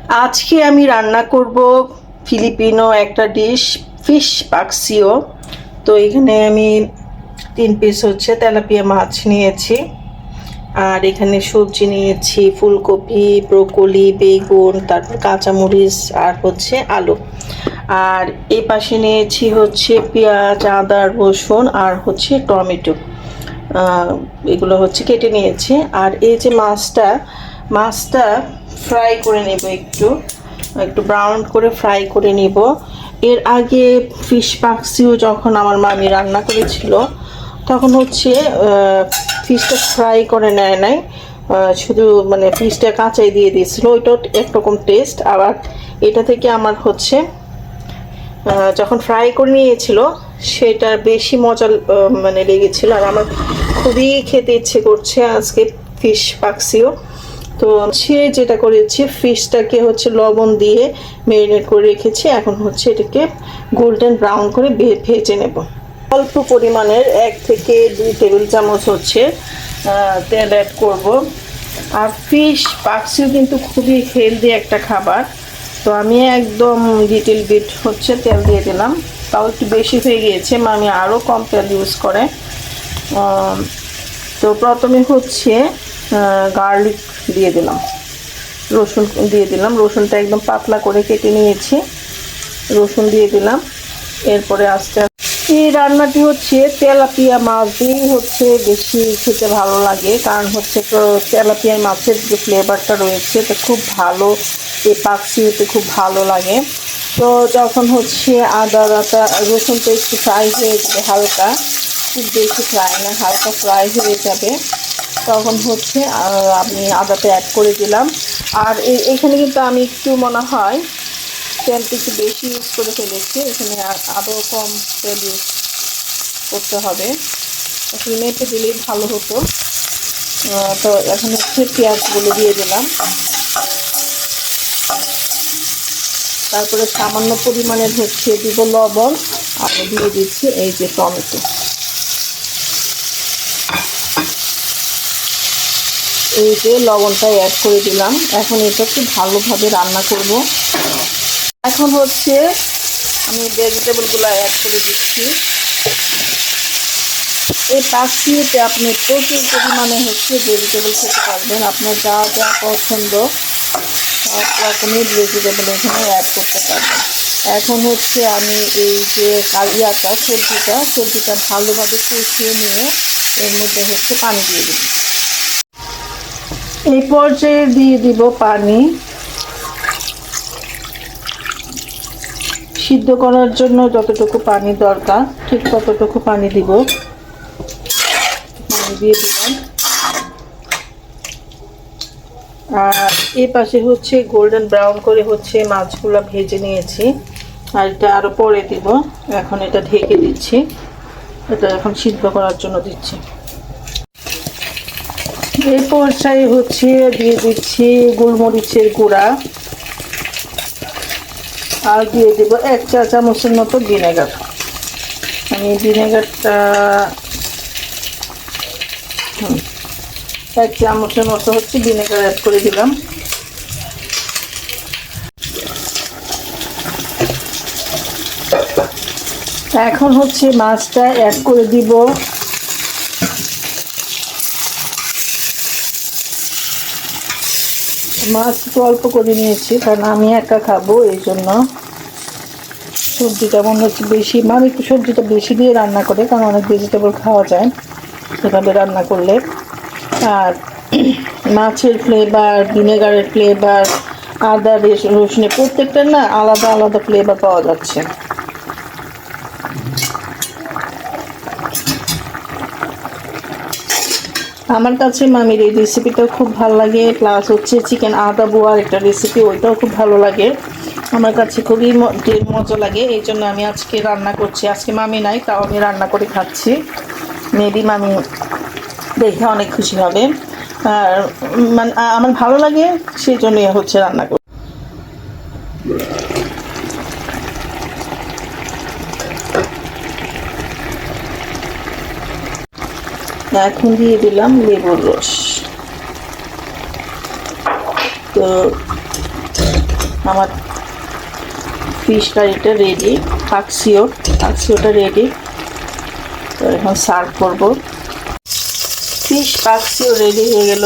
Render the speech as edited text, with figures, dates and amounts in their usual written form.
আজকে আমি রান্না করব ফিলিপিনো একটা ডিশ, ফিশ পাকসিও। তো এখানে আমি 3 পিস তেলাপিয়া মাছ নিয়েছি, আর এখানে সবজি নিয়েছি ফুলকপি, ব্রোকলি, বেগুন, তারপর কাঁচামরিচ আর আলু। আর এই পাশে নিয়েছি পেঁয়াজ, আদা, রসুন আর টমেটো। এগুলো কেটে নিয়েছি। আর এই যে মাছটা ফ্রাই করে নেব, একটু একটু ব্রাউন করে ফ্রাই করে নিব। এর আগে ফিশ পাকসিও যখন আমার মামি রান্না করেছিল তখন ফিশটা ফ্রাই করে নেয় নাই, শুধু মানে ফিশটা কাঁচাই দিয়ে দিয়েছিল। ওইটাও একরকম টেস্ট। আবার এটা থেকে আমার যখন ফ্রাই করে নিয়েছিল সেটার বেশি মজা মানে লেগেছিল। আর আমার খুবই খেতে ইচ্ছে করছে আজকে ফিশ পাকসিও। তো যেটা করেছি, ফিশটাকে লবণ দিয়ে ম্যারিনেট করে রেখেছি। এখন এটাকে গোল্ডেন ব্রাউন করে ভেজে নেব। অল্প পরিমাণের 1 থেকে 2 টেবিল চামচ তেল অ্যাড করব। আর ফিশ পাকসিও কিন্তু খুবই হেলদি একটা খাবার। তো আমি একদম লিটল বিট তেল দিয়ে দিলাম, তাও একটু বেশি হয়ে গিয়েছে, আমি আরও কম তেল ইউজ করে। তো প্রথমে গার্লিক দিয়ে দিলাম, রসুন দিয়ে দিলাম। রসুনটা একদম পাতলা করে কেটে নিয়েছি, রসুন দিয়ে দিলাম। এরপরে আস্তে আস্তে এই রান্নাটি তেলাপিয়া মাছ দিয়েই বেশি খেতে ভালো লাগে, কারণ তেলাপিয়া মাছের যে ফ্লেভারটা রয়েছে এটা খুব ভালো, এই পাকসিতে খুব ভালো লাগে। তো যখন আদা রসুনটা একটু ফ্রাই হয়ে যাবে, হালকা, খুব বেশি ফ্রাই না, হালকা ফ্রাই হয়ে যাবে, তখন আমি আদাটা অ্যাড করে দিলাম। আর এখানে কিন্তু আমি একটু মনে হয় তেলটা একটু বেশি ইউজ করে ফেলেছি, এখানে আরও কম তেল ইউজ করতে হবে, আসলে মেপে দিলেই ভালো হতো। তো এখন পেঁয়াজগুলো দিয়ে দিলাম, তারপরে সামান্য পরিমাণের দিব লবণ, আর দিয়ে দিচ্ছি এই যে টমেটো। এই যে লবণটা অ্যাড করে দিলাম। এখন এটা একটু ভালোভাবে রান্না করব। এখন আমি ভেজিটেবলগুলো অ্যাড করে দিচ্ছি। এই পাকসিতে আপনি প্রচুর পরিমাণে ভেজিটেবল খেতে পারবেন, আপনার যা যা পছন্দ সব রকমের ভেজিটেবল এখানে অ্যাড করতে পারবেন। এখন আমি এই যে সবজিটা ভালোভাবে কষিয়ে নিয়ে এর মধ্যে পানি দিয়ে দিব। এই পর্যায়ে দিয়ে দিব পানি। সিদ্ধ করার জন্য যতটুকু পানি দরকার ঠিক ততটুকু পানি দিব, পানি দিয়ে দিলাম। আর এই পাশে গোল্ডেন ব্রাউন করে মাছগুলো ভেজে নিয়েছি, আর এটা আরও পরে দিব। এখন এটা ঢেকে দিচ্ছি, এটা এখন সিদ্ধ করার জন্য দিচ্ছি। এই পর্যায়ে দিয়ে দিচ্ছি গোলমরিচের গুঁড়া, আর দিয়ে দেবো 1 চা চামচের মতো ভিনেগার। আমি ভিনেগারটা 1 চামচের মতো ভিনেগার অ্যাড করে দিলাম। এখন মাছটা অ্যাড করে দিব। মাছ একটু অল্প করে নিয়েছি, কারণ আমি একা খাবো, এই জন্য। সবজিটা মনে বেশি, মানে একটু সবজিটা বেশি দিয়ে রান্না করে, কারণ অনেক ভেজিটেবল খাওয়া যায় এভাবে রান্না করলে। আর মাছের ফ্লেভার, ভিনেগারের ফ্লেভার, আদা রসুনের প্রত্যেকটার না আলাদা আলাদা ফ্লেভার পাওয়া যাচ্ছে। আমার কাছে মামির এই রেসিপিটা খুব ভালো লাগে, প্লাস চিকেন আদা বুয়ার একটা রেসিপি, ওইটাও খুব ভালো লাগে। আমার কাছে খুবই মজা লাগে, এই জন্য আমি আজকে রান্না করছি। আজকে মামি নাই, তাও আমি রান্না করে খাচ্ছি। মেবি মামি দেখে অনেক খুশি হবে। আর মানে আমার ভালো লাগে, সেই জন্যই রান্না করি। এখন দিয়ে দিলাম লেবুর রস। তো আমার ফিশ কারিটা রেডি, পাকসিওটা রেডি। তো এখন সার্ভ করব। ফিশ পাকসিও রেডি হয়ে গেল।